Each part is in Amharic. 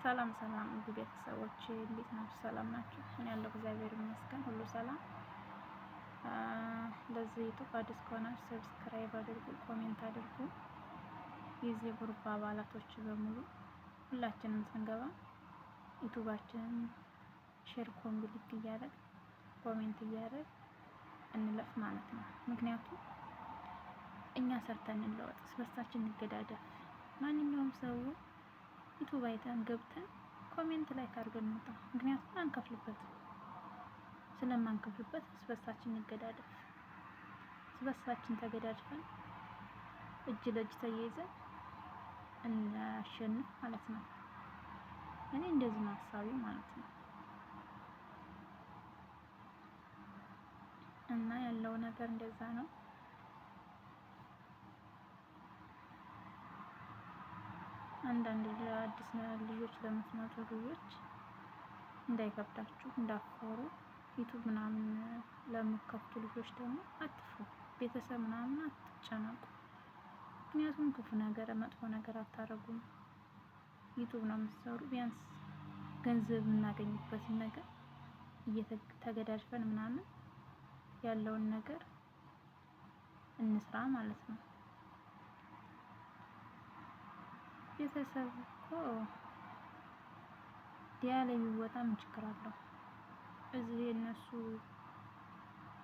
ሰላም ሰላም ውድ ቤተሰቦች እንዴት ናችሁ? ሰላም ናችሁ? እኔ ያለው እግዚአብሔር ይመስገን ሁሉ ሰላም። ለዚህ ዩቱብ አዲስ ከሆናችሁ ሰብስክራይብ አድርጉ፣ ኮሜንት አድርጉ። የዚህ ግሩፕ አባላቶች በሙሉ ሁላችንም ስንገባ ዩቱባችንን ሼር ኮምፕሊት እያደረግ ኮሜንት እያደረግ እንለፍ ማለት ነው። ምክንያቱም እኛ ሰርተን እንለወጥ፣ በርሳችን እንገዳደፍ። ማንኛውም ሰው ዩቱብ አይተን ገብተን ኮሜንት ላይ አድርገን እንውጣ። ምክንያቱም አንከፍልበትም። ስለማንከፍልበት በርሳችን እንገዳደፍ። በርሳችን ተገዳድፈን እጅ ለእጅ ተያይዘን እናሸንፍ ማለት ነው። እኔ እንደዚህ ነው ሀሳቤ ማለት ነው። እና ያለው ነገር እንደዛ ነው። አንዳንድ አዲስ ልጆች ለምትመጡ ልጆች እንዳይከብዳችሁ፣ እንዳትፈሩ። ዩቱብ ምናምን ለምትከፍቱ ልጆች ደግሞ አትፍሩ። ቤተሰብ ምናምን አትጨነቁ። ምክንያቱም ክፉ ነገር መጥፎ ነገር አታረጉም። ዩቱብ ነው የምትሰሩ። ቢያንስ ገንዘብ የምናገኝበትን ነገር እየተገዳድፈን ምናምን ያለውን ነገር እንስራ ማለት ነው። ቤተሰብ እኮ ዲያ ላይ ቢወጣ ምን ችግር አለው? እዚህ የነሱ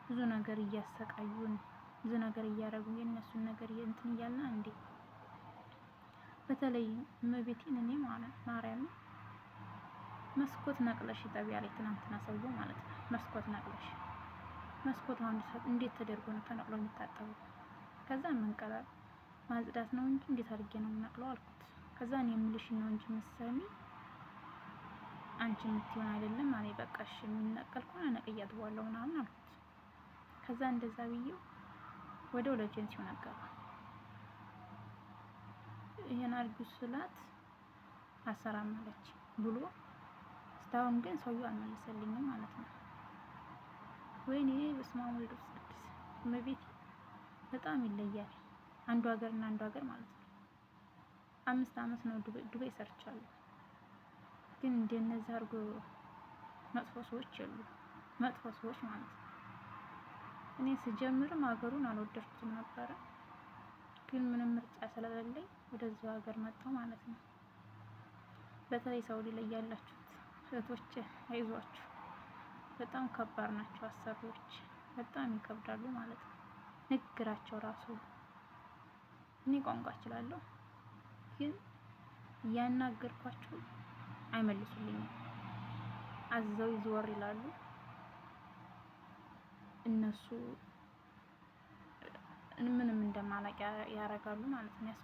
ብዙ ነገር እያሰቃዩን፣ ብዙ ነገር እያደረጉ የነሱን ነገር እንትን እያልን እንዴ። በተለይ እመቤቴን እኔ ማለት ማርያም መስኮት ነቅለሽ ይጠቢ ያለኝ ትናንትና ሰውዬው ማለት ነው። መስኮት ነቅለሽ መስኮት አሁን እንዴት ተደርጎ ነው ተነቅሎ የሚታጠበው? ከዛ መንቀላል ማጽዳት ነው እንጂ እንዴት አድርጌ ነው የምነቅለው አልኩት። ከዛ እኔ የምልሽን ነው እንጂ መሰሚ አንቺ የምትሆን አይደለም አለኝ። በቃ እሺ የሚነቀል ከሆነ ነቅዬ አጥበዋለሁ ምናምን አልኩት። ከዛ እንደዛ ብዬው ወደ ኤጀንሲው ነገርኩ። ይሄን አድርጊው ስላት አሰራም አለች ብሎ እስካሁን ግን ሰውዬው አልመለሰልኝም ማለት ነው። ወይኔ በስመ አብ ወወልድ ወመንፈስ ቅዱስ እመቤቴ በጣም ይለያል። አንዱ ሀገር እና አንዱ ሀገር ማለት ነው። 5 አመት ነው ዱባይ ሰርቻለሁ። ግን እንደነዚህ አድርጎ መጥፎ ሰዎች የሉ፣ መጥፎ ሰዎች ማለት ነው። እኔ ስጀምርም ሀገሩን አልወደድኩትም ነበረ። ግን ምንም ምርጫ ስለሌለኝ ወደዚህ ሀገር መጣሁ ማለት ነው። በተለይ ሳውዲ ላይ ያላችሁት እህቶች አይዟችሁ፣ በጣም ከባድ ናቸው አሰሪዎች፣ በጣም ይከብዳሉ ማለት ነው። ንግግራቸው ራሱ እኔ ቋንቋ እችላለሁ ግን ያናገርኳቸው አይመልሱልኝም። አዘው ይዘወር ይላሉ። እነሱ ምንም እንደማላቅ ያረጋሉ ማለት ነው።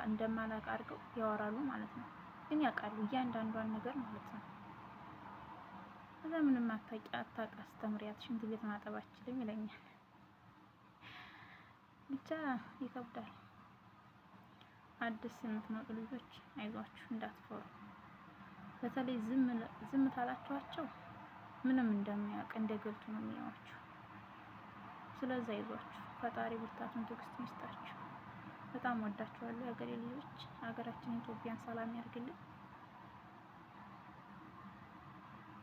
እንደማላቅ አድርገው ያወራሉ ማለት ነው። ግን ያውቃሉ እያንዳንዷን ነገር ማለት ነው። ከዛ ምንም አታስተምሪያት ሽንት ቤት ማጠብ አትችልም ይለኛል። ብቻ ይከብዳል። አዲስ የምትመጡ ልጆች አይዟችሁ እንዳትፈሩ። በተለይ ዝም ታላችኋቸው ምንም እንደማያውቅ እንደገልቱ ነው የሚያዋችሁ። ስለዚህ አይዟችሁ፣ ፈጣሪ ብርታቱን ትዕግስቱን ይስጣችሁ። በጣም ወዳችኋለሁ የሀገሬ ልጆች። ሀገራችን ኢትዮጵያን ሰላም ያርግልን።